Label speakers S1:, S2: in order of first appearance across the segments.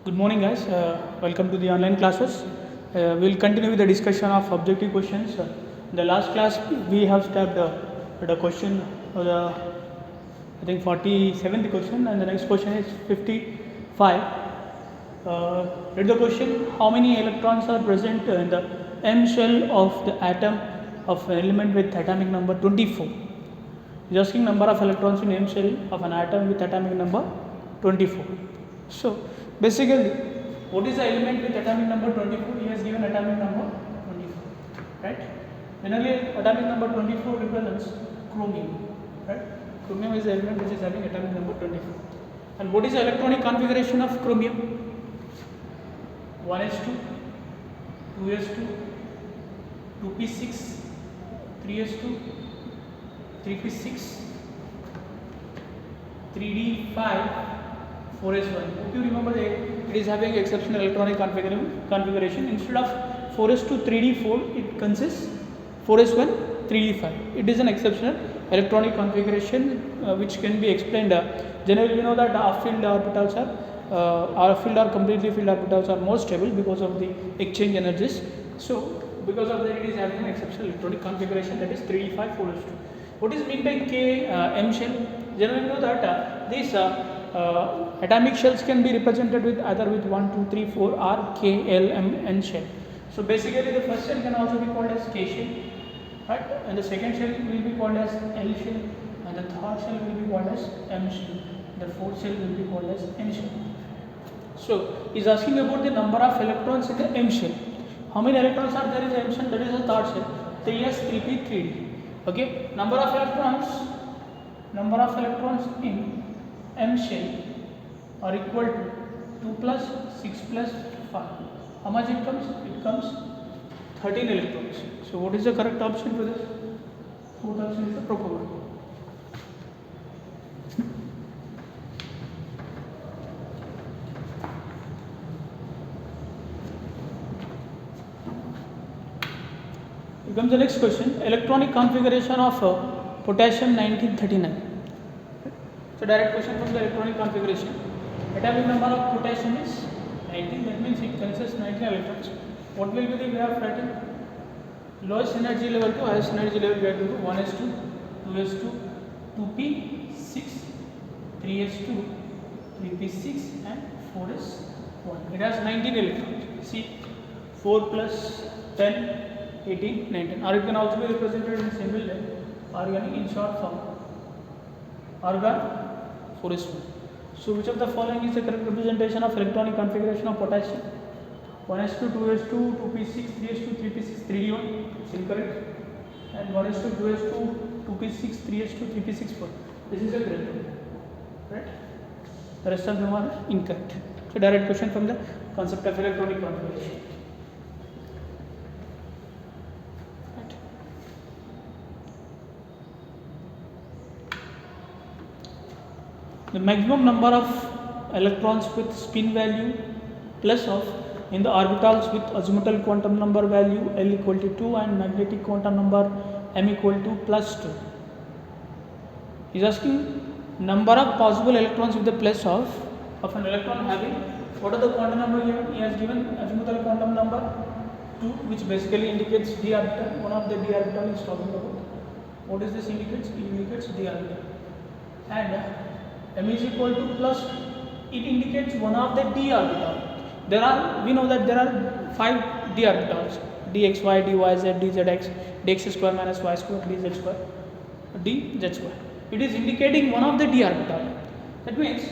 S1: Good morning, guys. Welcome to the online classes. We'll continue with the discussion of objective questions. In the last class, we have started the question, I think 47th question, and the next question is 55. Read the question: how many electrons are present in the M shell of the atom of an element with atomic number 24? He's asking number of electrons in M shell of an atom with atomic number 24. So basically, what is the element with atomic number 24? He has given atomic number 24, right? Generally, atomic number 24 represents chromium, right? Chromium is the element which is having atomic number 24. And what is the electronic configuration of chromium? 1s2, 2s2, 2p6, 3s2, 3p6, 3d5, 4s1. If you remember that it is having exceptional electronic configuration. Instead of 4s2, 3d4, it consists 4s1, 3d5. It is an exceptional electronic configuration which can be explained. Generally, we know that half-filled orbitals are filled or completely filled orbitals are more stable because of the exchange energies. So, because of that, it is having an exceptional electronic configuration, that is 3d5, 4s2. What is meant by K M shell? Generally, we know that these atomic shells can be represented with either with 1, 2, 3, 4 or K, L, M, N shell. So basically, the first shell can also be called as K shell, right? And the second shell will be called as L shell, and the third shell will be called as M shell. The fourth shell will be called as N shell. So he is asking about the number of electrons in the M shell. How many electrons are there in the M shell? That is the third shell. 3s, 3p, 3d. Okay. Number of electrons in M shell are equal to 2 plus 6 plus 5. How much it comes? It comes 13 electrons. So what is the correct option for this? Fourth option is the proper one. Here comes the next question: electronic configuration of potassium 1939. So direct question from the electronic configuration. Atomic number of potassium is 19. That means it consists 19 electrons. What will be the way of writing? Lowest energy level to highest energy level we are to 1s2, 2s2, 2p6, 3s2, 3p6 and 4s1. It has 19 electrons. See, 4 plus 10, 18, 19. Or it can also be represented in symbol like organic in short form. Argon 4s1. So which of the following is the correct representation of electronic configuration of potassium? 1s2, 2s2, 2p6, 3s2, 3p6, 3d1 is incorrect. And 1s2, 2s2, 2p6, 3s2, 3p6, 4. This is a correct one, right? The rest of them are incorrect. So direct question from the concept of electronic configuration. The maximum number of electrons with spin value plus of in the orbitals with azimuthal quantum number value L equal to 2 and magnetic quantum number M equal to plus 2. He is asking number of possible electrons with the plus of an electron having, what are the quantum number given? He has given azimuthal quantum number 2, which basically indicates d orbital. One of the d orbital is talking about. What is this indicates? It indicates d orbital. And M is equal to plus, it indicates one of the d orbital. We know that there are 5 d orbitals: dxy, dyz, dzx, dx square minus y square, dz square, dz square. It is indicating one of the d orbital. That means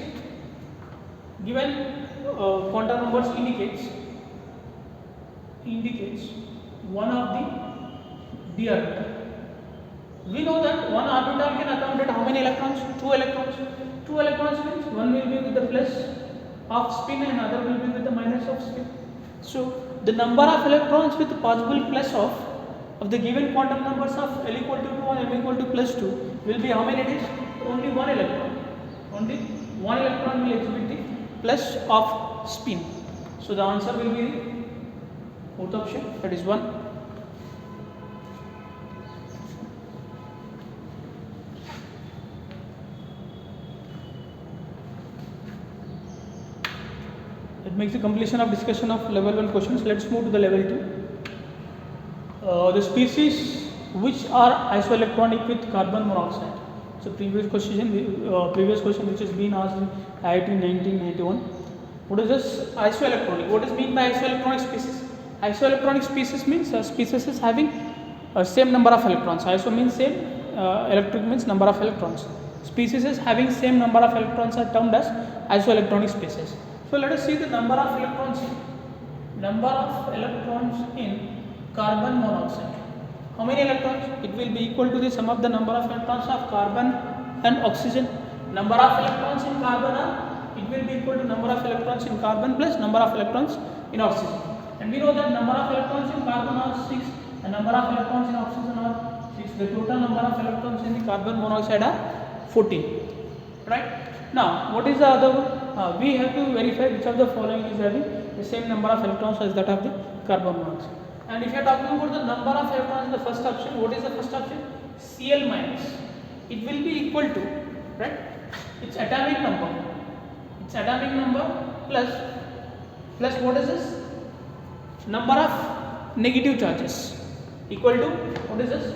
S1: given quantum numbers indicates one of the d orbital. We know that one orbital can accommodate how many electrons? 2 electrons. 2 electrons means one will be with the plus of spin and other will be with the minus of spin. So the number of electrons with possible plus of the given quantum numbers of L equal to 2 and M equal to plus 2 will be how many it is? Only one electron. Only one electron will exhibit the plus of spin. So the answer will be the fourth option, that is 1. It makes the completion of discussion of level 1 questions. Let's move to the level 2. The species which are isoelectronic with carbon monoxide. So previous question which has been asked in IIT 1991. What is this isoelectronic? What is mean by isoelectronic species? Isoelectronic species means species is having same number of electrons. Iso means same, electric means number of electrons. Species is having same number of electrons are termed as isoelectronic species. So let us see the number of electrons in carbon monoxide. How many electrons? It will be equal to the sum of the number of electrons of carbon and oxygen. Number of electrons in carbon it will be equal to number of electrons in carbon plus number of electrons in oxygen. And we know that number of electrons in carbon are 6 and number of electrons in oxygen are 6. The total number of electrons in the carbon monoxide are 14. Right? Now, what is the other one? We have to verify which of the following is having the same number of electrons as that of the carbon monoxide. And if you are talking about the number of electrons in the first option, what is the first option? Cl minus. It will be equal to, right? Its atomic number. Its atomic number plus what is this? Number of negative charges equal to what is this?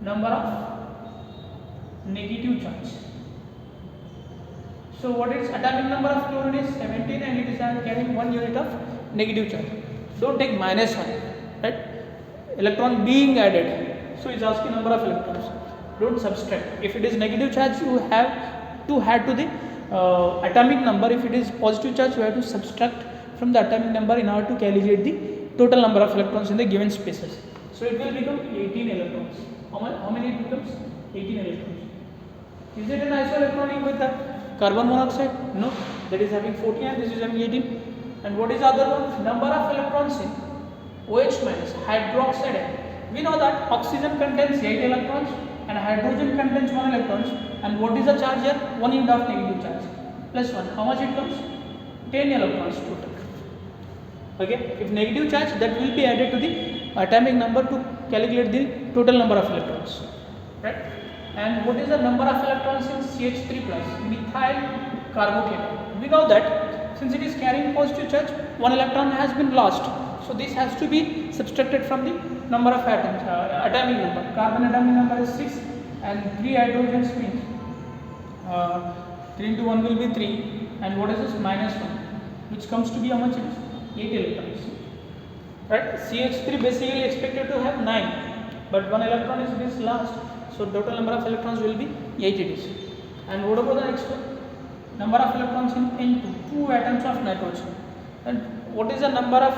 S1: Number of negative charge. So what is atomic number of chlorine is 17 and it is carrying 1 unit of negative charge. Don't take minus 1, right? Electron being added. So it's asking number of electrons. Don't subtract. If it is negative charge, you have to add to the atomic number. If it is positive charge, you have to subtract from the atomic number in order to calculate the total number of electrons in the given spaces. So it will become 18 electrons. How many it becomes? 18 electrons. Is it an isoelectronic with the carbon monoxide? No. That is having 14 and this is having 18. And what is the other one? Number of electrons in OH minus hydroxide ion. We know that oxygen contains 8 electrons and hydrogen contains 1 electrons. And what is the charge here? 1 unit of negative charge plus 1. How much it comes? 10 electrons total. Okay. If negative charge, that will be added to the atomic number to calculate the total number of electrons. Right. And what is the number of electrons in CH3 plus methyl carbocation? We know that since it is carrying positive charge, 1 electron has been lost. So this has to be subtracted from the number of atoms, atomic number. Carbon atomic number is 6 and 3 hydrogens means 3 into 1 will be 3 and what is this? Minus 1, which comes to be how much it is? 8 electrons. Right? CH3 basically expected to have 9, but 1 electron is lost. So total number of electrons will be 8 it is. And what about the next one? Number of electrons in N2, 2 atoms of nitrogen. And what is the number of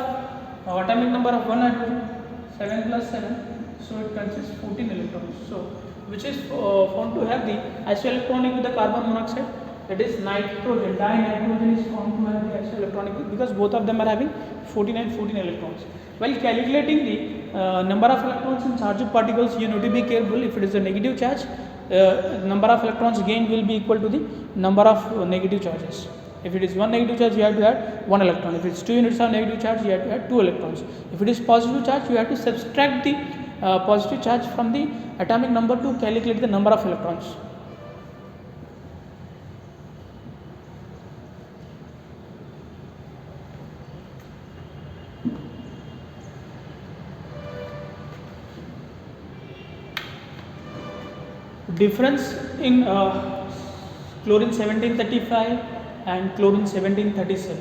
S1: atomic number of 1 nitrogen? 7 plus 7. So it consists 14 electrons. So which is found to have the isoelectronic with the carbon monoxide. That is nitrogen. Dinitrogen is found to have the isoelectronic because both of them are having 14 and 14 electrons. While calculating the number of electrons in charged particles, you need to be careful. If it is a negative charge, number of electrons gained will be equal to the number of negative charges. If it is 1 negative charge, you have to add 1 electron. If it is 2 units of negative charge, you have to add 2 electrons. If it is positive charge, you have to subtract the positive charge from the atomic number to calculate the number of electrons. Difference in chlorine 1735 and chlorine 1737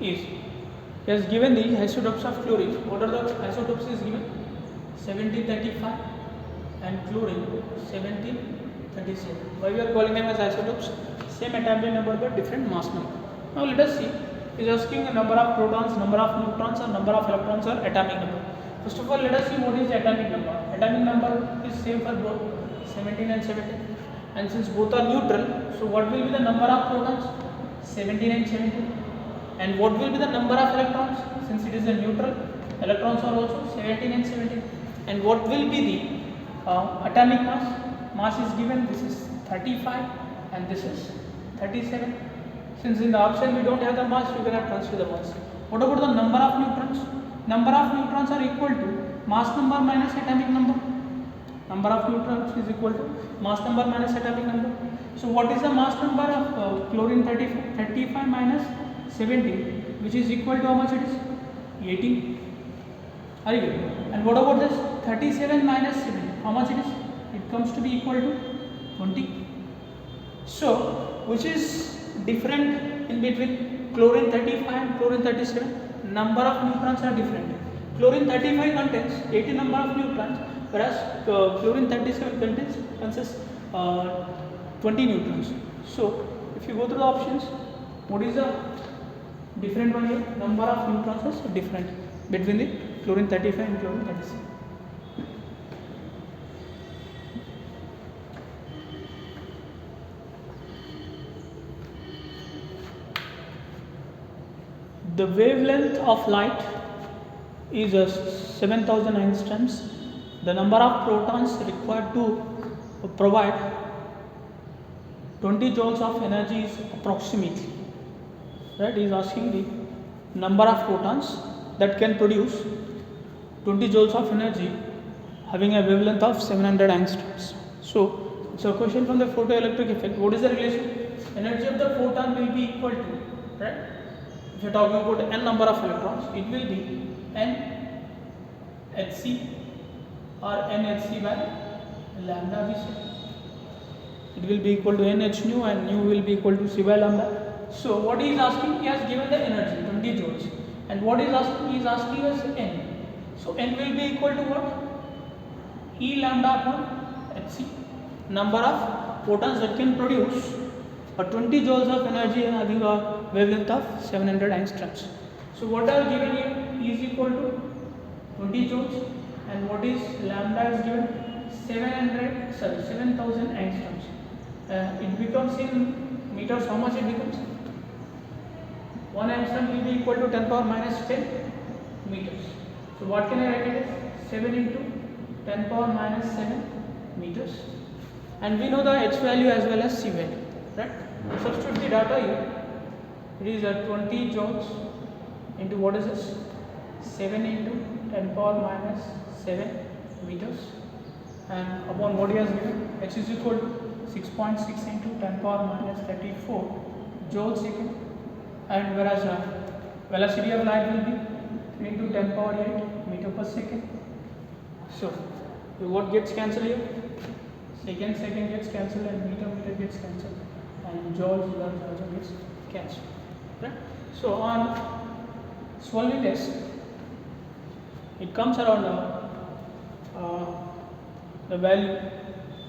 S1: is, he has given the isotopes of chlorine. What are the isotopes is given? 1735 and chlorine 1737. Why we are calling them as isotopes? Same atomic number but different mass number. Now let us see. He is asking the number of protons, number of neutrons, or number of electrons, or atomic number. First of all, let us see what is the atomic number. Atomic number is same for both 17 and 17. And since both are neutral, so what will be the number of protons? 17 and 17. And what will be the number of electrons? Since it is a neutral, electrons are also 17 and 17. And what will be the atomic mass? Mass is given, this is 35 and this is 37. Since in the option we don't have the mass, we cannot transfer the mass. What about the number of neutrons? Number of neutrons are equal to mass number minus atomic number. Number of neutrons is equal to mass number minus atomic number. So what is the mass number of chlorine 35 minus 17, which is equal to how much it is? 18. Are you good? And what about this 37 minus 7? How much it is? It comes to be equal to 20. So, which is different in between chlorine 35 and chlorine 37? Number of neutrons are different. Chlorine 35 contains 80 number of neutrons, whereas chlorine 37 consists 20 neutrons. So, if you go through the options, what is the different one here? Number of neutrons is different between the chlorine 35 and chlorine 37. The wavelength of light is 7000 angstroms. The number of protons required to provide 20 joules of energy is approximately, right? He is asking the number of protons that can produce 20 joules of energy having a wavelength of 700 angstroms. So, it's a question from the photoelectric effect. What is the relation? Energy of the photon will be equal to, right? If you are talking about n number of electrons, it will be n hc or n hc by lambda we say. It will be equal to n h nu and nu will be equal to c by lambda. So what he is asking, he has given the energy 20 joules, and what he is asking, he is asking us n. So n will be equal to what? E lambda upon hc, number of photons that can produce 20 joules of energy having a wavelength of 700 angstroms. So what are given here is equal to 20 joules, and what is lambda is given 7000 angstroms. It becomes in meters. How much it becomes? 1 angstrom will be equal to 10 power minus 10 meters. So what can I write it as? 7 into 10 power minus 7 meters. And we know the h value as well as c value, right? Substitute the data here. It is 20 joules into what is this? 7 into 10 power minus 7 meters, and upon what he has given, h is equal to 6.6 into 10 power minus 34 joule second, and whereas velocity of light will be 3 into 10 power 8 meter per second. So what gets cancelled here? Second gets cancelled, and meter gets cancelled, and joule also gets cancelled, right? So on solving this, it comes around the value.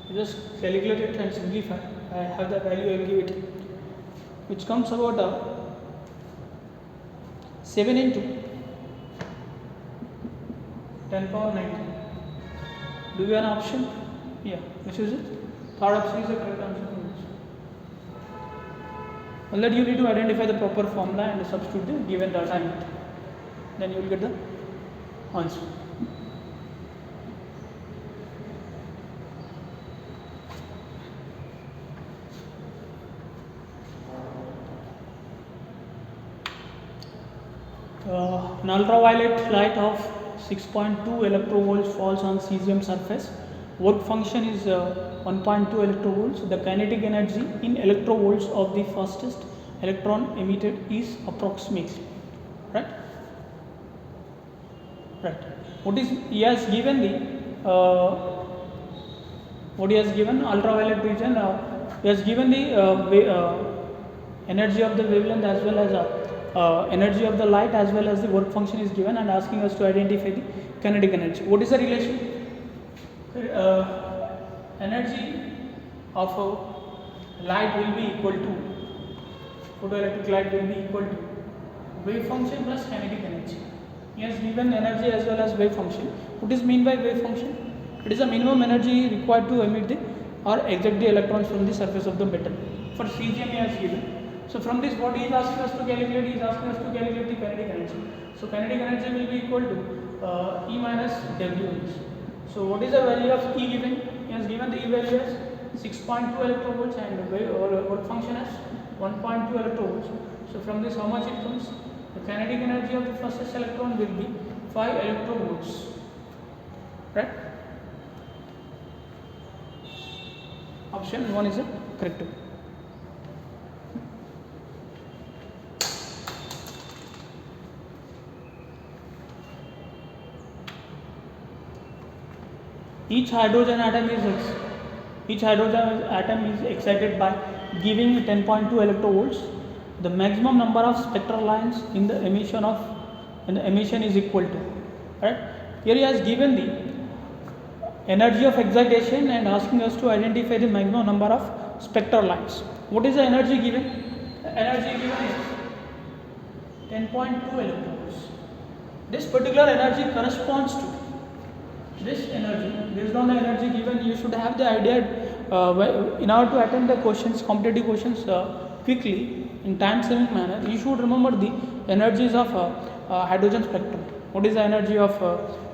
S1: You just calculate it and simplify. I have the value, I will give it, which comes about 7 into 10 power 19. Do you have an option? Yeah, which is it? Third option is the correct answer for this. Only you need to identify the proper formula and substitute the given data in it. Then you will get the answer. An ultraviolet light of 6.2 electrovolts falls on cesium surface. Work function is 1.2 electrovolts. The kinetic energy in electrovolts of the fastest electron emitted is approximately, right? Right. What is he has given the what he has given ultraviolet region? He has given the energy of the wavelength as well as energy of the light as well as the work function is given, and asking us to identify the kinetic energy. What is the relation? Energy of light will be equal to, photoelectric light will be equal to wave function plus kinetic energy. He has given energy as well as wave function. What is mean by wave function? It is the minimum energy required to emit the or eject the electrons from the surface of the metal. For cesium he has given. So from this, what he is asking us to calculate? He is asking us to calculate the kinetic energy. So kinetic energy will be equal to E minus W. So what is the value of E given? He has given the E value as 6.2 electrovolts and work function as 1.2 electrovolts. So from this, how much it comes? The kinetic energy of the fastest electron will be 5 electrovolts, right? Option 1 is the correct one. each hydrogen atom is excited by giving 10.2 electrovolts. The maximum number of spectral lines in the emission is equal to, right? Here he has given the energy of excitation and asking us to identify the maximum number of spectral lines. What is the energy given? The energy given is 10.2 electrons. This particular energy corresponds to this energy. Based on the energy given, you should have the idea in order to attempt the questions, competitive questions quickly in time-saving manner. You should remember the energies of hydrogen spectrum. What is the energy of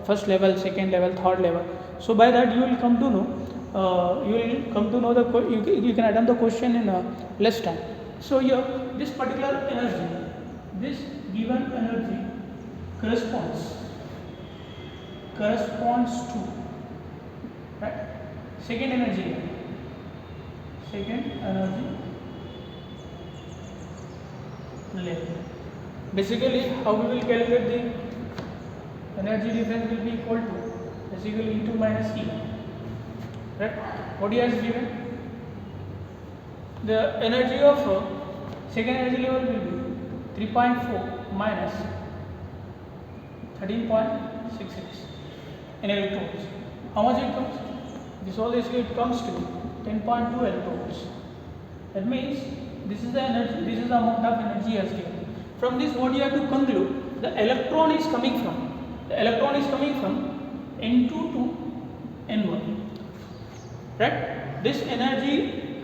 S1: first level, second level, third level? So by that you will come to know. You can attempt the question in less time. So here, this particular energy, this given energy corresponds to, right, second energy level. Basically, how we will calculate the energy difference will be equal to basically E2 minus E, right? What he has given, the energy of second energy level will be 3.4 minus 13.66 in electrons. How much it comes? This comes to 10.2 electrons. That means this is the energy, this is the amount of energy as given. From this, what you have to conclude, the electron is coming from N2 to N1, right? This energy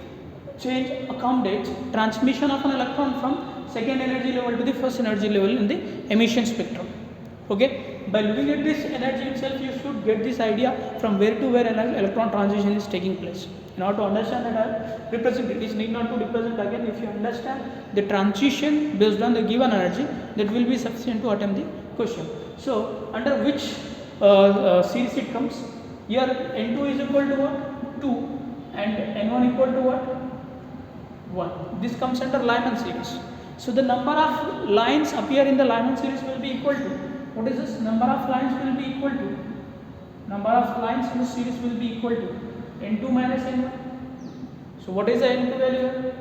S1: change accommodates transmission of an electron from second energy level to the first energy level in the emission spectrum. Okay, by looking at this energy itself, you should get this idea from where to where an electron transition is taking place. In order to understand that, I represent it. This need not to represent again. If you understand the transition based on the given energy, that will be sufficient to attempt the question. So, under which series it comes? Here N2 is equal to what? 2, and N1 equal to what? 1. This comes under Lyman series. So the number of lines appear in the Lyman series will be equal to, what is this? Number of lines will be equal to, number of lines in the series will be equal to N2 minus N1. So what is the N2 value?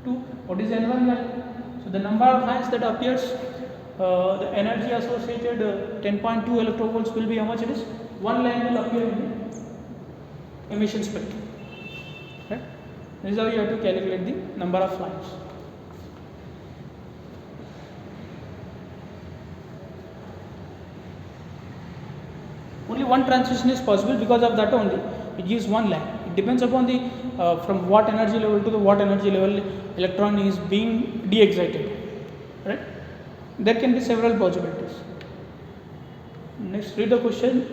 S1: 2. What is N1 value? So the number of lines that appears, the energy associated 10.2 electrovolts will be how much it is? 1 line will appear in the emission spectrum. Right? This is how you have to calculate the number of lines. Only one transition is possible, because of that only it gives one line. It depends upon the from what energy level to the what energy level electron is being de-excited, right? There can be several possibilities. Next, read the question.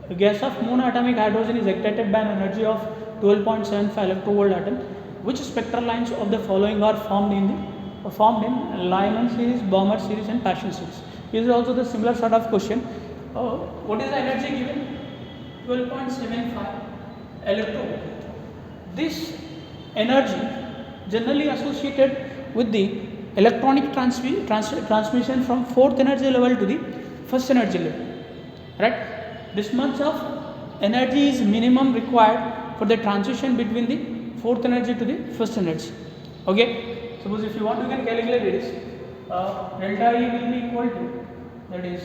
S1: A gas of monoatomic hydrogen is excited by an energy of 12.75 electrovolt atom. Which spectral lines of the following are formed in Lyman series, Balmer series, and Paschen series? This is also the similar sort of question. What is the energy given? 12.75 electrovolt. This energy generally associated with the electronic transmission from fourth energy level to the first energy level, right? This much of energy is minimum required for the transition between the fourth energy to the first energy. Okay, suppose if you want, you can calculate it. Delta E will be equal to, that is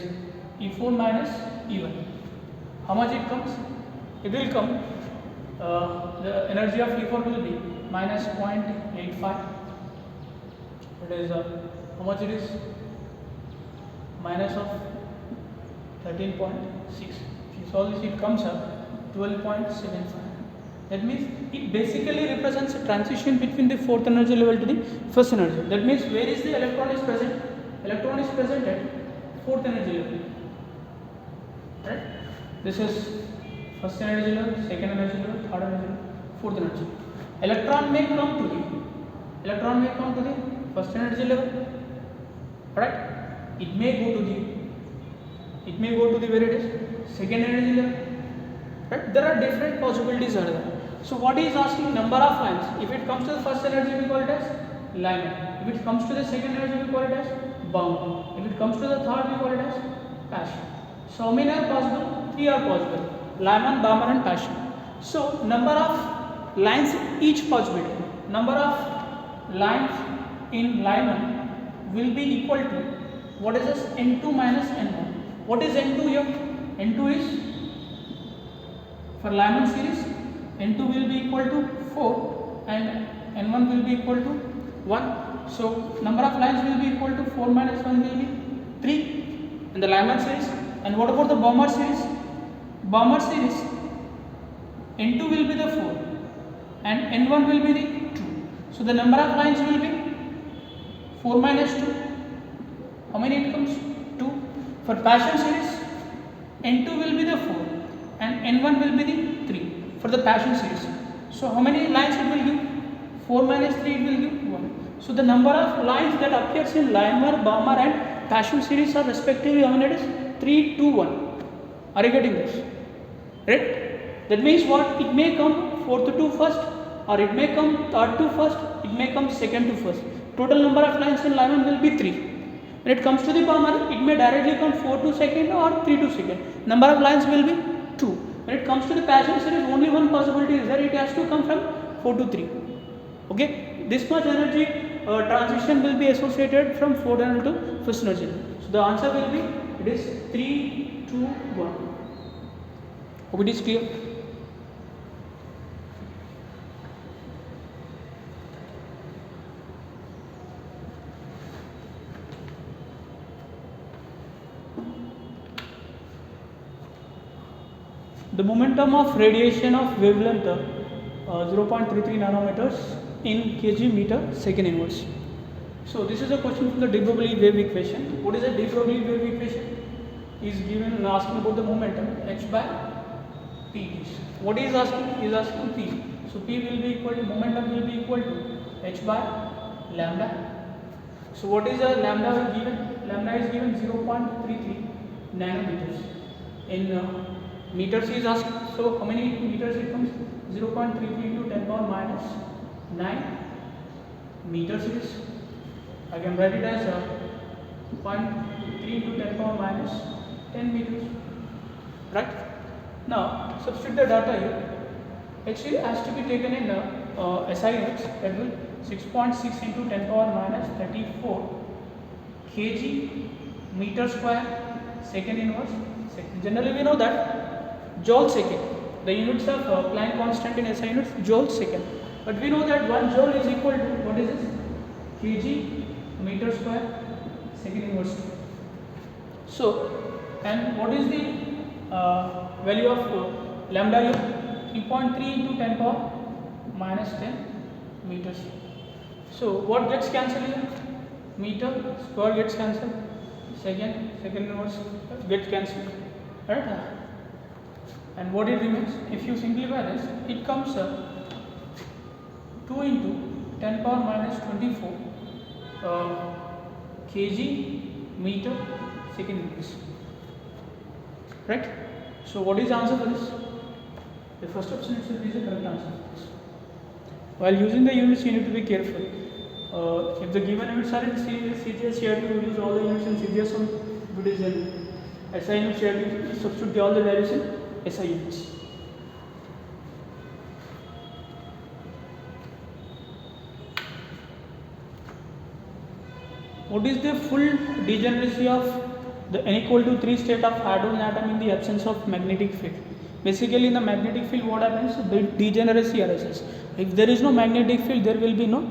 S1: E4 minus E1. How much it comes? It will come, the energy of E4 will be minus 0.85. That is how much it is? Minus of 13.6. If you solve this, it comes up 12.75. That means it basically represents a transition between the fourth energy level to the first energy. That means where is the electron is present? Electron is present at fourth energy level. Right? This is first energy level, second energy level, third energy level, fourth energy level. Electron may come to the first energy level. Right? It may go to the where it is? Second energy level. Right? There are different possibilities are there. So what he is asking, number of lines. If it comes to the first energy, we call it as Lyman. If it comes to the second energy, we call it as Balmer. If it comes to the third, we call it as Paschen. So how many are possible? 3 are possible. Lyman, Balmer and Paschen. So number of lines each possibility. Number of lines in Lyman will be equal to, what is this, N2 minus N1. What is N2 here? N2 is, for Lyman series, N2 will be equal to 4 and N1 will be equal to 1. So number of lines will be equal to 4 minus 1 will be 3 in the Lyman series. And what about the Balmer series? Balmer series, N2 will be the 4 and N1 will be the 2. So the number of lines will be 4 minus 2. How many it comes? 2. For Paschen series, N2 will be the 4 and N1 will be the 3 for the Paschen series. So how many lines it will give? 4 minus 3 it will give 1. So the number of lines that appears in Lyman, Balmer and Paschen series are respectively how many it is? 3, 2, 1. Are you getting this? Right? That means what? It may come 4th to 1st, or it may come 3rd to 1st, it may come 2nd to 1st. Total number of lines in Lyman will be 3. When it comes to the Balmer, it may directly come 4 to 2nd or 3 to 2nd. Number of lines will be 2. When it comes to the Paschen series, only one possibility is that it has to come from 4 to 3. Okay? This much energy transition will be associated from 4th energy to 1st energy. So the answer will be, it is 3, 2, 1. Hope it is clear. The momentum of radiation of wavelength 0.33 nanometers in kg meter second inverse. So this is a question from the de Broglie wave equation. What is a de Broglie wave equation? Is given and asking about the momentum h by p. What is asking? Is asking p. So p will be equal to, momentum will be equal to h by lambda. So what is a lambda given? Lambda is given 0.33 nanometers. In meters is asked. So how many meters it comes? 0.33 into 10 power minus 9 meters is. I can write it as 0.3 into 10 power minus 10 meters. Right? Now substitute the data here. H has to be taken in SI units. That will 6.6 into 10 power minus 34 kg meter square second inverse second. Generally we know that joule second. The units of Planck constant in SI units, joule second. But we know that 1 joule is equal to, what is this? Kg meter square second inverse. So, and what is the value of lambda here? 3.3 into 10 power minus 10 meters. So what gets cancelled here? Meter square gets cancelled. Second inverse gets cancelled. Right? And what it remains? If you simplify this, it comes 2 into 10 power minus 24 kg meter second inverse. Right? So what is the answer for this? The first option itself is the correct answer for this. While using the units, you need to be careful. If the given units are in CGS, you have to use all the units in CGS. If it is in SI units, you have to substitute all the values in SI units. What is the full degeneracy of the n equal to 3 state of hydrogen atom in the absence of magnetic field? Basically, in the magnetic field, what happens? The degeneracy arises. If there is no magnetic field, there will be no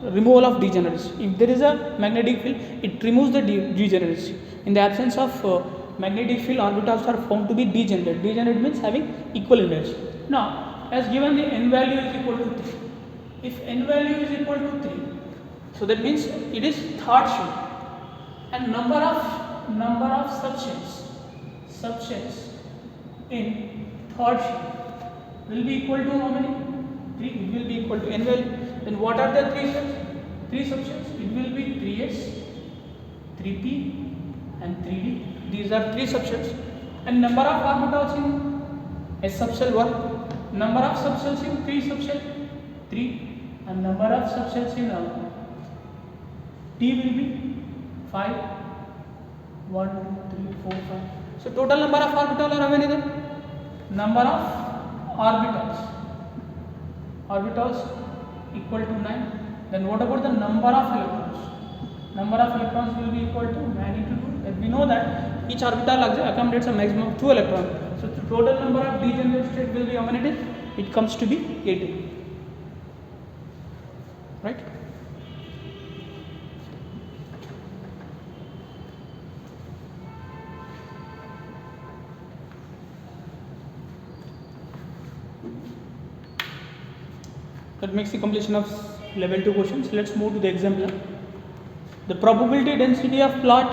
S1: removal of degeneracy. If there is a magnetic field, it removes the degeneracy. In the absence of magnetic field, orbitals are found to be degenerate. Degenerate means having equal energy. Now, as given the n value is equal to 3. If n value is equal to 3, so that means it is third shell. And number of subshells in third shell will be equal to how many? 3. It will be equal to n value. Then what are the 3 shells? 3 subshells. It will be 3s, 3p and 3d. These are 3 subshells. And number of orbitals in S subshell 1. Number of subshells in 3 subshell 3. And number of subshells in T will be 5. 1, 2, 3, 4, 5. So total number of orbitals are how many then? Number of orbitals equal to 9. Then what about the number of electrons? Number of electrons will be equal to 9 into 2. And we know that each orbital accommodates a maximum of 2 electrons. So the total number of degenerate state will be how many? It comes to be 18. Right? That makes the completion of level 2 questions. Let's move to the example. The probability density of plot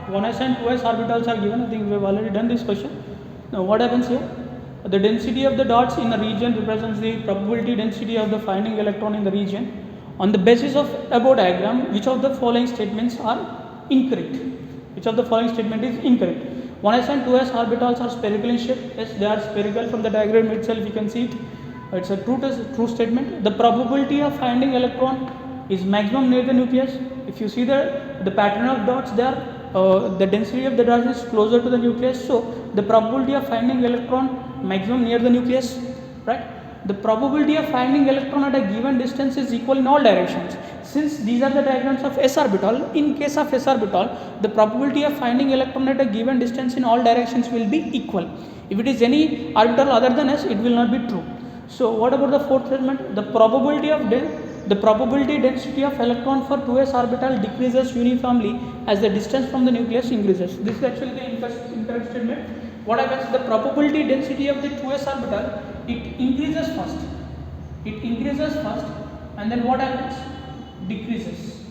S1: 1s and 2s orbitals are given. I think we have already done this question. Now what happens here? The density of the dots in a region represents the probability density of the finding electron in the region. On the basis of above diagram, which of the following statements are incorrect? Which of the following statement is incorrect? 1s and 2s orbitals are spherical in shape. Yes, they are spherical. From the diagram itself you can see it. It's a true statement. The probability of finding electron is maximum near the nucleus. If you see the pattern of dots there, the density of the dots is closer to the nucleus. So the probability of finding electron maximum near the nucleus, right? The probability of finding electron at a given distance is equal in all directions. Since these are the diagrams of s orbital, in case of s orbital, the probability of finding electron at a given distance in all directions will be equal. If it is any orbital other than s, it will not be true. So what about the fourth statement? The probability density of electron for 2s orbital decreases uniformly as the distance from the nucleus increases. This is actually the incorrect statement. What happens? The probability density of the 2s orbital, it increases first. And then what happens? Decreases.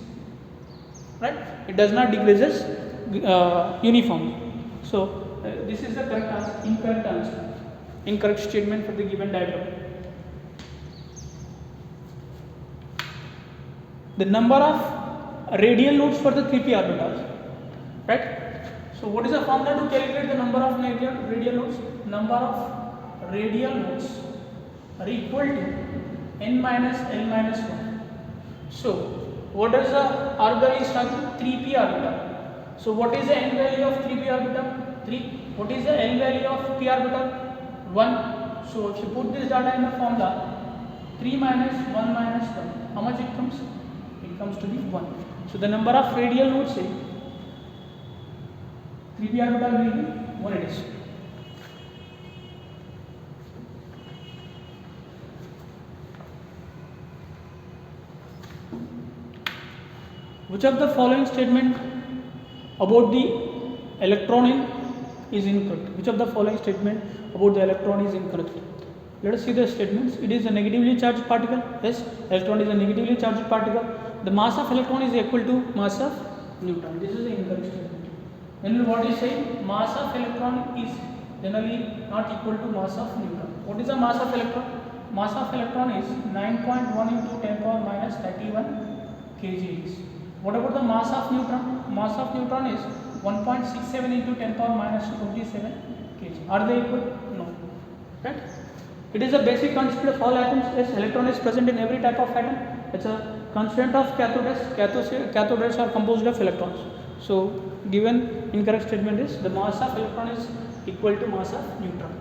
S1: Right? It does not decreases uniformly. So this is the incorrect answer. Incorrect statement for the given diagram. The number of radial nodes for the 3p orbitals, right? So what is the formula to calculate the number of radial nodes? Number of radial nodes are equal to n minus l minus 1. So what is the orbital is talking? 3p orbital. So what is the n value of 3p orbital? 3. What is the l value of p orbital? 1. So if you put this data in the formula, 3 minus 1 minus 1, how much it comes? It comes to be 1. So the number of radial nodes say 3p orbital will be 1 it is. Which of the following statement about the electron is incorrect? Which of the following statement about the electron is incorrect? Let us see the statements. It is a negatively charged particle. Yes, electron is a negatively charged particle. The mass of electron is equal to mass of neutron. This is the incorrect statement. Then what is saying? Mass of electron is generally not equal to mass of neutron. What is the mass of electron? Mass of electron is 9.1 into 10 power minus 31 kg. What about the mass of neutron? Mass of neutron is 1.67 into 10 power minus 27 kg. Are they equal? No. Right? It is a basic constituent of all atoms. Yes, electron is present in every type of atom. It's a constituent of cathode rays. Cathode rays are composed of electrons. So given incorrect statement is the mass of electron is equal to mass of neutron.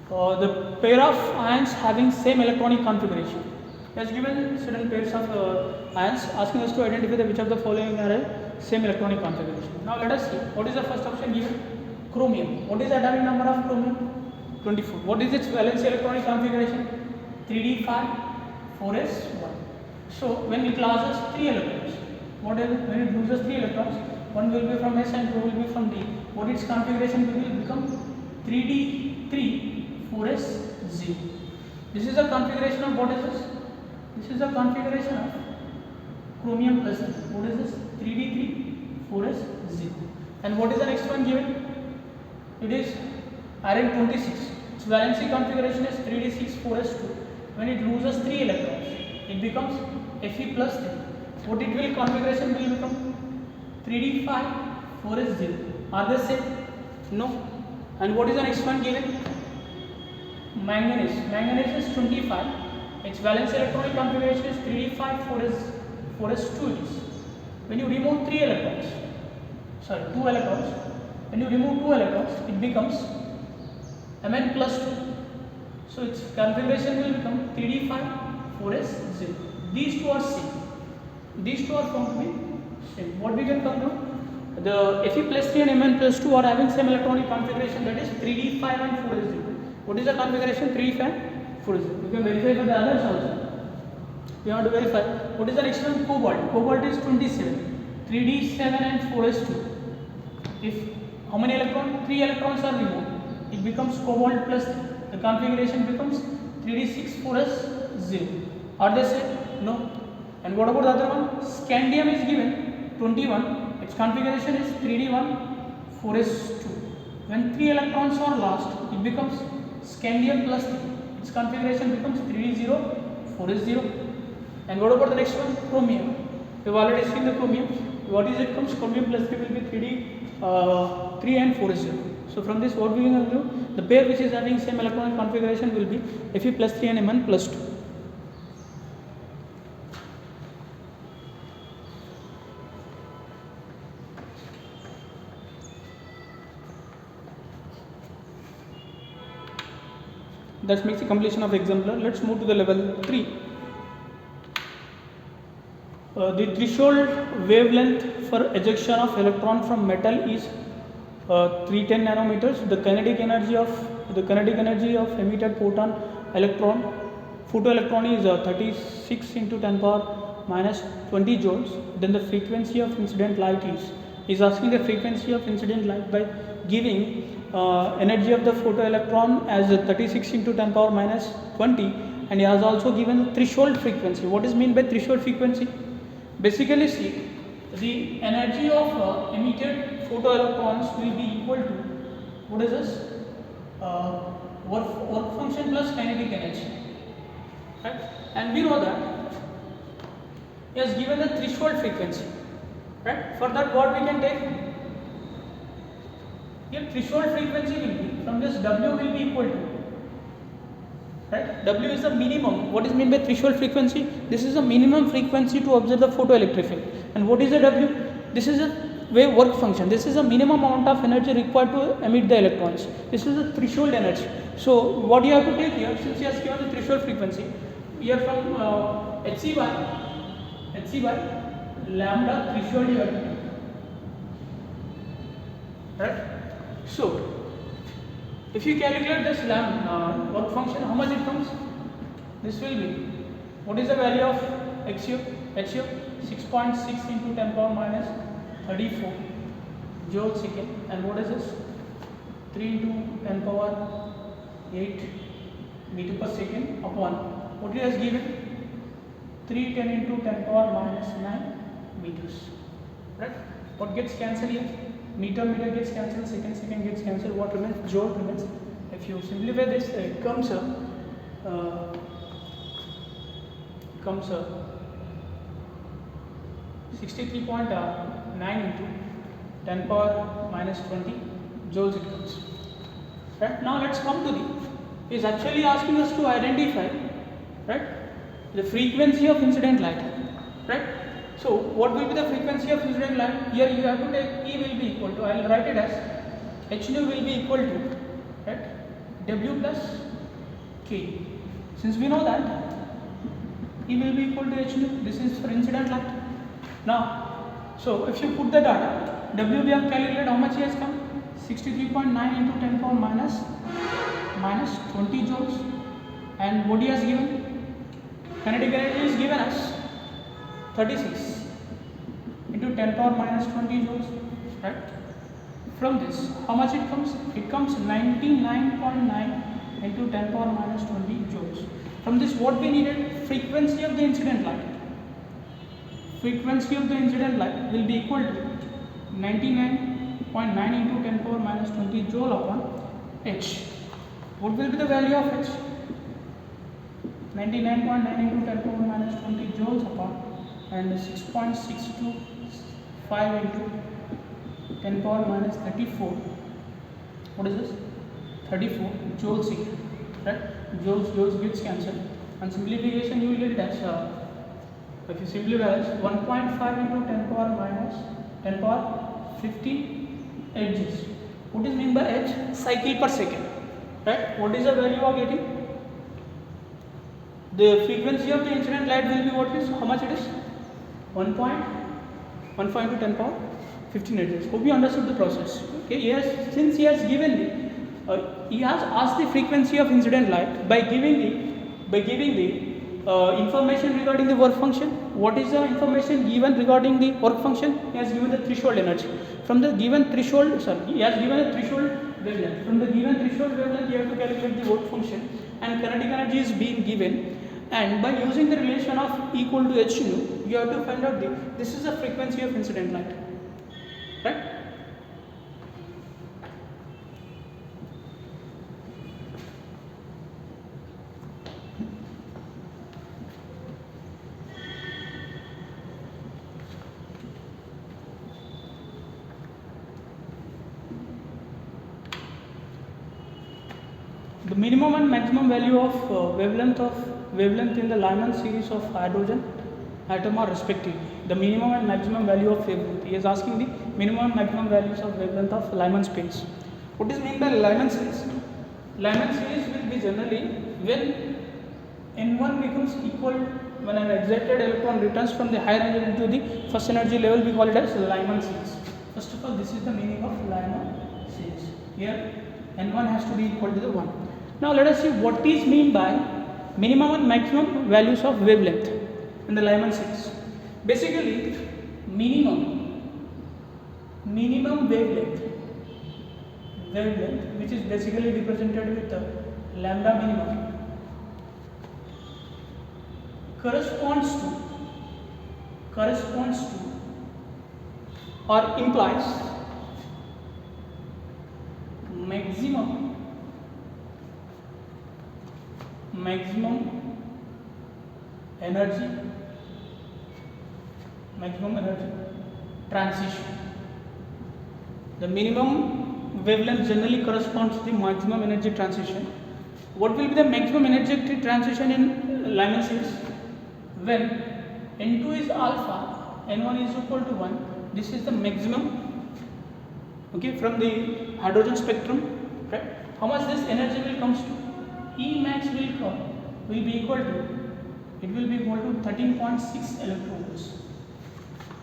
S1: The pair of ions having same electronic configuration. Has given certain pairs of ions, asking us to identify which of the following are same electronic configuration. Now let us see. What is the first option given? Chromium. What is the atomic number of chromium? 24. What is its valence electronic configuration? 3d5 4s1. So when it loses 3 electrons, when it loses 3 electrons, one will be from s and 2 will be from d. What its configuration will become? 3d3 4s0. This is the configuration of what is this? This is the configuration of chromium plus 3. What is this? 3d3 4s0. And what is the next one given? It is iron 26. Its valency configuration is 3d6 4s2. When it loses 3 electrons, it becomes Fe plus 3. What it will configuration will become? 3d5 4s0. Are they same? No. And what is the next one given? Manganese. Manganese is 25. Its valence electronic configuration is 3d5 4s2 it is. When you remove 2 electrons, when you remove 2 electrons, it becomes Mn plus 2. So its configuration will become 3d5 4s0. These two are same. These two are found to be same. What we can conclude? The Fe plus 3 and Mn plus 2 are having same electronic configuration, that is 3d5 and 4s0. What is the configuration? 3d5 and 4s0. You can verify for the others also. We want to verify. What is the next one? Cobalt. Cobalt is 27. 3d7 and 4s2. If how many electrons? 3 electrons are removed, it becomes cobalt plus 3. The configuration becomes 3d6 4s0. Are they same? No. And what about the other one? Scandium is given 21. Its configuration is 3d1 4s2. When 3 electrons are lost, it becomes scandium plus 3. Its configuration becomes 3d0 4s0. And what about the next one? Chromium. We have already seen the chromium. What is it? Comes chromium plus 3 will be 3 and 4s0. So from this, what we can do? The pair which is having same electronic configuration will be Fe plus 3 and Mn plus 2. That makes the completion of exemplar. Let's move to the level 3. The threshold wavelength for ejection of electron from metal is 310 nanometers. The kinetic energy of emitted photoelectron is 36 into 10 power minus 20 joules. Then the frequency of incident light is asking the frequency of incident light by giving energy of the photoelectron as 36 into 10 power minus 20, and he has also given threshold frequency. What is meant by threshold frequency? Basically, see, the energy of emitted photoelectrons will be equal to, what is this? Work function plus kinetic energy, right? And we know that he has given the threshold frequency, right? For that, what we can take? Here threshold frequency will be, from this W will be equal to, right? W is the minimum. What is meant by threshold frequency? This is the minimum frequency to observe the photoelectric field. And what is the W? This is a wave work function. This is the minimum amount of energy required to emit the electrons. This is the threshold energy. So what you have to take here, since he has given the threshold frequency, here from Hc by lambda threshold you have to take, right? So if you calculate this work function, how much it comes? This will be, what is the value of HU? 6.6 into 10 power minus 34 joule second. And what is this? 3 into 10 power 8 meter per second upon, what it has given? 310 into 10 power minus 9 meters, right? What gets cancelled here? Meter gets cancelled, second gets cancelled. What remains? Joule remains. If you simplify this, it comes 63.9 into 10 power minus 20 joules it comes. Right? Now let's come to the, is actually asking us to identify, right, the frequency of incident light, right? So what will be the frequency of incident light? Here you have to take E will be equal to, I will write it as H nu will be equal to, right, W plus K. Since we know that E will be equal to H nu, this is for incident light. Now, so if you put the data, W we have calculated, how much he has come? 63.9 into 10 power minus 20 joules. And what he has given? Kinetic energy is given as 36 into 10 power minus 20 joules, right? From this, how much it comes? It comes 99.9 into 10 power minus 20 joules. From this, what we needed? Frequency of the incident light. Frequency of the incident light will be equal to 99.9 into 10 power minus 20 joule upon H. What will be the value of H? 99.9 into 10 power minus 20 joules upon, and 6.625 into 10 power minus 34. What is this? 34 joules second, right? Joules gets cancelled. On simplification, you will get it as if you simply balance 1.5 into 10 power minus 10 power 15 edges. What is mean by edge? Cycle per second, right? What is the value you are getting? The frequency of the incident light will be what is, how much it is? 1.15 into 10 power 15 edges. Hope you understood the process. Okay, yes, since he has given he has asked the frequency of incident light by giving the information regarding the work function. What is the information given regarding the work function? He has given the threshold energy. From the given threshold, he has given a threshold wavelength. From the given threshold wavelength, you have to calculate the work function, and kinetic energy is being given. And by using the relation of E equal to h nu, you have to find out this is the frequency of incident light, right? The minimum and maximum value of wavelength in the Lyman series of hydrogen atom are respectively. The minimum and maximum value of wavelength. He is asking the minimum and maximum values of wavelength of Lyman space. What is meant by Lyman series? Lyman series will be generally when N1 becomes equal, when an excited electron returns from the higher energy to the first energy level, we call it as Lyman series. First of all, this is the meaning of Lyman series. Here N1 has to be equal to the 1. Now let us see what is mean by minimum and maximum values of wavelength in the Lyman series. Basically, minimum wavelength, which is basically represented with the lambda minimum, corresponds to or implies maximum energy transition. The minimum wavelength generally corresponds to the maximum energy transition. What will be the maximum energy transition in Lyman series? When N2 is alpha, N1 is equal to 1. This is the maximum, okay, from the hydrogen spectrum, right? How much this energy will comes to? E max will be equal to 13.6 electron-volts,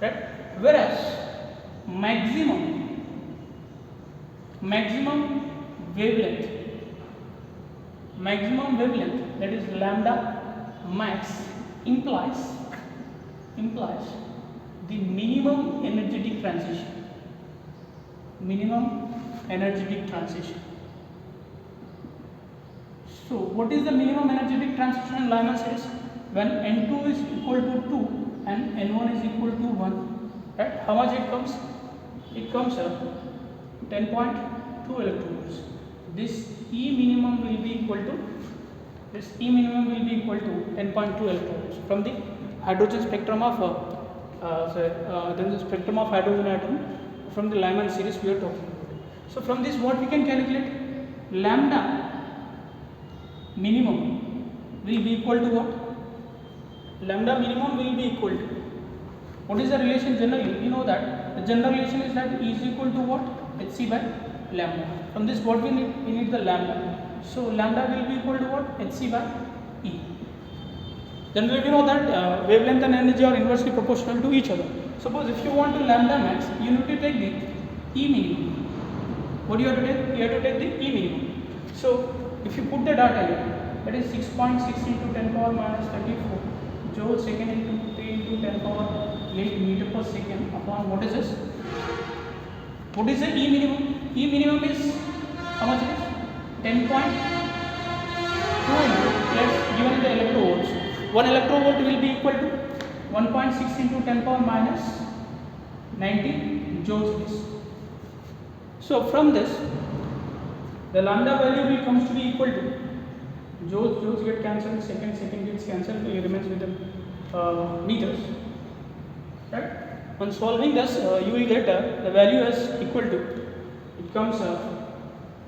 S1: right? Whereas maximum wavelength, that is lambda max, implies the minimum energetic transition. So what is the minimum energetic transition in Lyman series? When N2 is equal to 2 and N1 is equal to 1, right? How much it comes? It comes up 10.2 electron-volts. This E minimum will be equal to 10.2 electron-volts from the hydrogen spectrum of the spectrum of hydrogen atom from the Lyman series we are talking about. So from this, what we can calculate? Lambda minimum will be equal to what? Lambda minimum will be equal to, what is the relation generally? We know that the general relation is that E is equal to what? Hc by lambda. From this, what we need? We need the lambda. So lambda will be equal to what? Hc by E. Generally we know that wavelength and energy are inversely proportional to each other. Suppose if you want to lambda max, you need to take the E minimum. What do you have to take? You have to take the E minimum. So if you put the data here, that is 6.6 into 10 power minus 34 joule second into 3 into 10 power 8 meter per second upon what is this? What is the E minimum? E minimum is how much it is? 10.2 into, let's given in the electrovolts. 1 electrovolt will be equal to 1.6 into 10 power minus 90 joules. So from this, the lambda value will comes to be equal to joules get cancelled, second gets cancelled, it remains with the meters, right? On solving this, you will get the value as equal to, it comes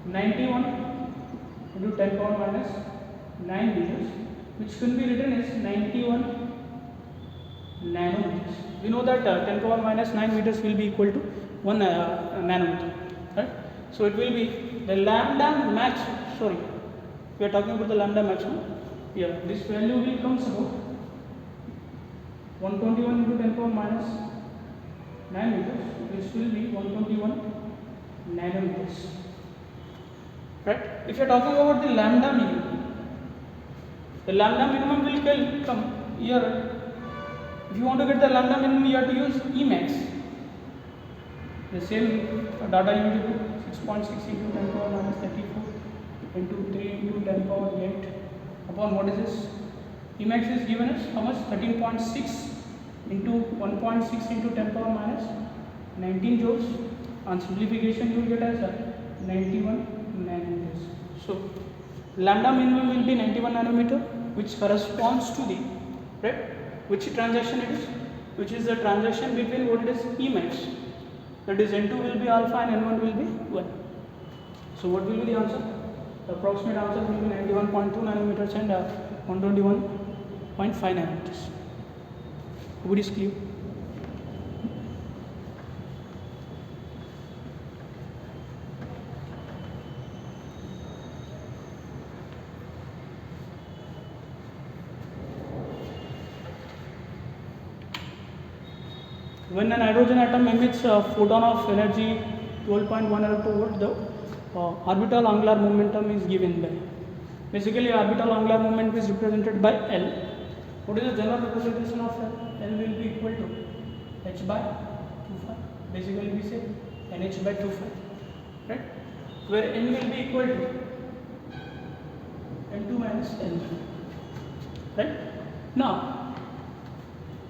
S1: 91 into 10 power minus 9 meters, which can be written as 91 nanometers. We know that 10 power minus 9 meters will be equal to 1 nanometer, right? So it will be the lambda max. Sorry, we are talking about the lambda maximum. Yeah, this value will comes about 121 into 10 power minus 9 meters. This will be 121 nanometers, right? If you are talking about the lambda minimum, the lambda minimum will come here. If you want to get the lambda minimum, you have to use Emax. The same data you need to do 6.6 into 10 power minus 34 into 3 into 10 power 8 upon what is this? Emax is given as how much? 13.6 into 1.6 into 10 power minus 19 joules. On simplification, you will get as 91 nanometers. So lambda minimum will be 91 nanometer, which corresponds to the, right, which transaction it is, which is the transaction between what it is Emax, that is N2 will be alpha and N1 will be 1. So what will be the answer? The approximate answer will be 91.2 nanometers and 121.5 nanometers. Would is clear? When an hydrogen atom emits a photon of energy 12.1 electron volt, the orbital angular momentum is given by. Basically, orbital angular momentum is represented by L. What is the general representation of L? L will be equal to h by 2 phi. Basically, we say nh by 2 phi, right? Where n will be equal to n2 minus n1, right? Now,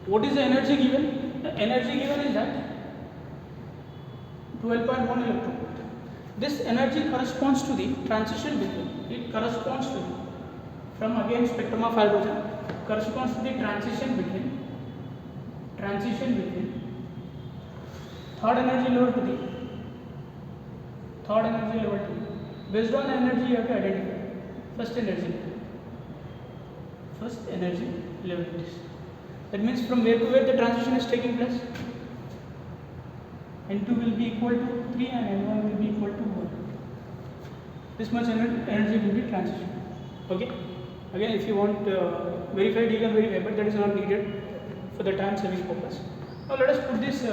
S1: what is the energy given? The energy given is that 12.1 electron volt. This energy corresponds to the transition between. It corresponds to the, from again spectrum of hydrogen, corresponds to the transition between third energy level to the based on the energy you have to identify first energy level it is. That means from where to where the transition is taking place. N2 will be equal to 3 and N1 will be equal to 1. This much energy will be transition. Okay. Again, if you want verify, you can verify, but that is not needed for the time saving purpose. Now let us put this.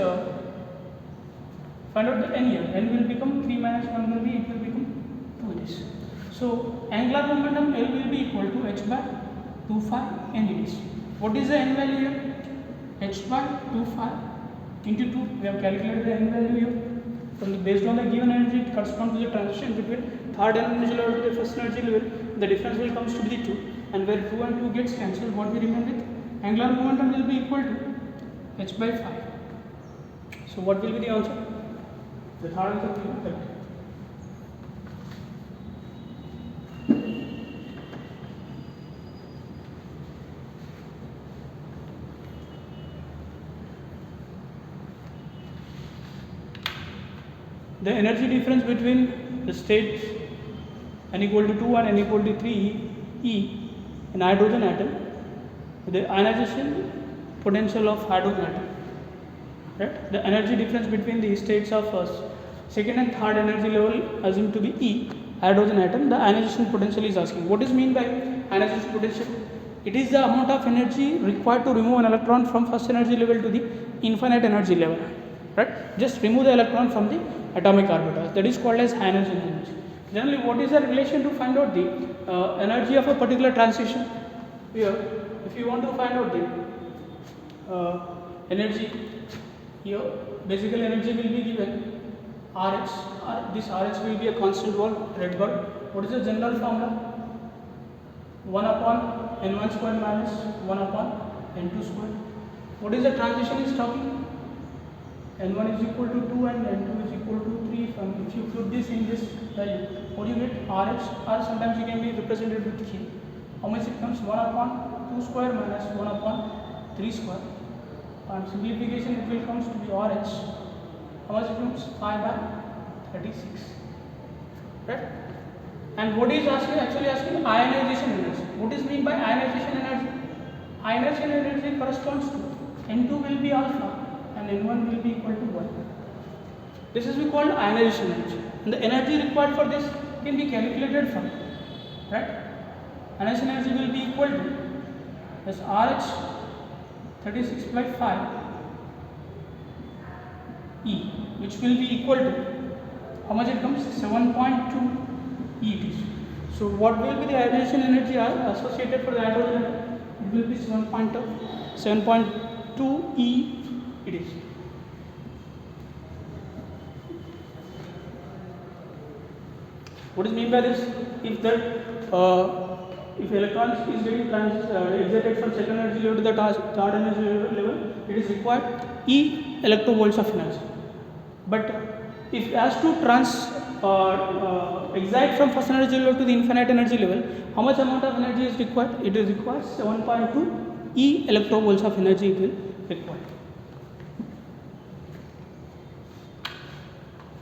S1: Find out the n here. N will become 3 minus 1 will be, it will become 2 this. So angular momentum L will be equal to h by 2 phi n it is. What is the n value here? H by 2 phi into 2. We have calculated the n value here. Based on the given energy, it corresponds to the transition between third energy level to the first energy level. The difference will comes to be 2. And where 2 and 2 gets cancelled, what we remain with? Angular momentum will be equal to h by 5. So what will be the answer? The third answer will be correct. The energy difference between the states n equal to 2 and n equal to 3 E in hydrogen atom, the ionization potential of hydrogen atom, right? The energy difference between the states of second and third energy level assumed to be E hydrogen atom, the ionization potential is asking. What is mean by ionization potential? It is the amount of energy required to remove an electron from first energy level to the infinite energy level, right? Just remove the electron from the atomic orbital. That is called as ionization energy. Generally, what is the relation to find out the energy of a particular transition? Here, if you want to find out the energy, here basically energy will be given Rx. This Rx will be a constant wall, Rydberg. What is the general formula? 1 upon n1 square minus 1 upon n2 square. What is the transition is talking? n1 is equal to 2 and n2 is equal to 3. From if you put this in this value, what do you get? Rx, or sometimes it can be represented with K. How much it comes? 1 upon 2 square minus 1 upon 3 square. On simplification, it will comes to be Rh. How much it comes? 5 by 36. Right? And what is actually asking? Ionization energy. What is mean by ionization energy? Ionization energy corresponds to N2 will be alpha and N1 will be equal to 1. This is we called ionization energy, and the energy required for this can be calculated from, right? Ionization energy will be equal to this RH 36/5 E, which will be equal to how much it comes? 7.2 ET. So what will be the ionization energy associated for the hydrogen atom? It will be 7.2 E it is. What is mean by this? If if electrons is getting excited from second energy level to the third energy level, it is required E electrovolts of energy. But if it has to excite from first energy level to the infinite energy level, how much amount of energy is required? It is required 7.2 E electrovolts of energy it will require.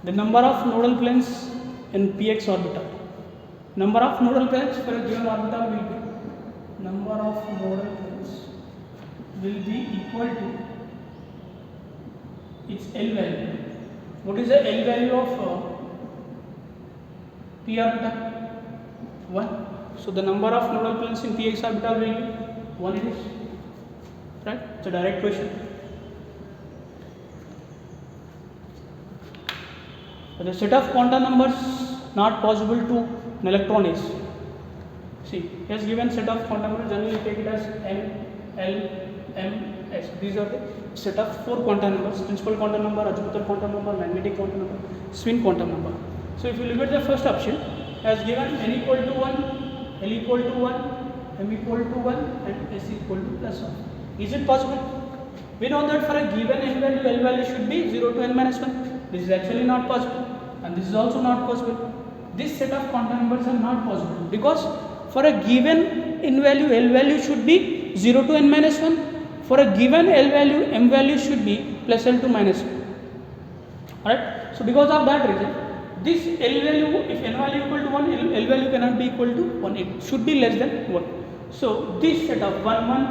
S1: The number of nodal planes in px orbital. Number of nodal planes for a given orbital will be equal to its L value. What is the L value of p orbital? 1. So the number of nodal planes in px orbital will be 1 it is. Right? It's a direct question. The set of quantum numbers not possible to an electron is, see, he has given set of quantum numbers, generally take it as M, L, M, S. These are the set of 4 quantum numbers: principal quantum number, Ajmutal quantum number, magnetic quantum number, spin quantum number. So if you look at the first option, has given n equal to 1, L equal to 1, M equal to 1 and S equal to plus 1. Is it possible? We know that for a given n value, L value should be 0 to n minus 1. This is actually not possible, and this is also not possible. This set of quantum numbers are not possible because for a given n value, L value should be 0 to n minus 1. For a given L value, M value should be plus L to minus 1. Alright. So because of that reason, this L value, if n value equal to 1, L value cannot be equal to 1. It should be less than 1. So this set of 1, 1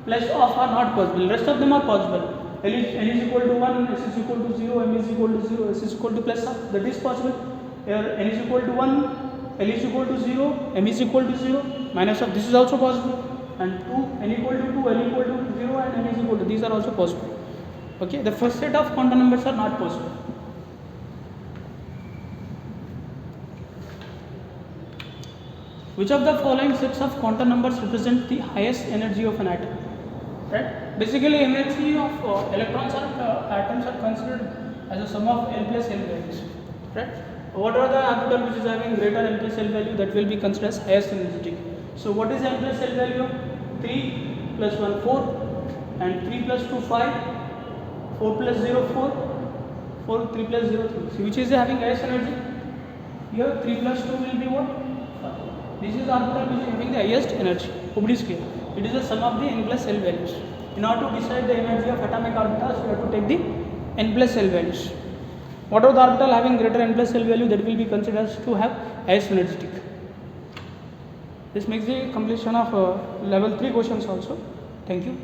S1: plus of are not possible. Rest of them are possible. N is equal to 1, S is equal to 0, M is equal to 0, S is equal to plus half. That is possible. Here N is equal to 1, L is equal to 0, M is equal to 0, minus of this is also possible. And 2, N equal to 2, L equal to 0 and M is equal to, these are also possible. Okay, the first set of quantum numbers are not possible. Which of the following sets of quantum numbers represent the highest energy of an atom? Right? Basically, energy of electrons or atoms are considered as a sum of L plus L values. Right? What are the orbital which is having greater L plus L value, that will be considered as highest energetic. So what is L plus L value? 3 plus 1 4 and 3 plus 2 5, 4 plus 0 4, 4 3 plus 0 3. So which is having highest energy? Here 3 plus 2 will be what? 5. This is orbital which is having the highest energy. Hope it is clear. It is the sum of the n plus L values. In order to decide the energy of atomic orbitals, we have to take the n plus L values. Whatever the orbital having greater n plus L value, that will be considered to have highest energetic. This makes the completion of level 3 questions also. Thank you.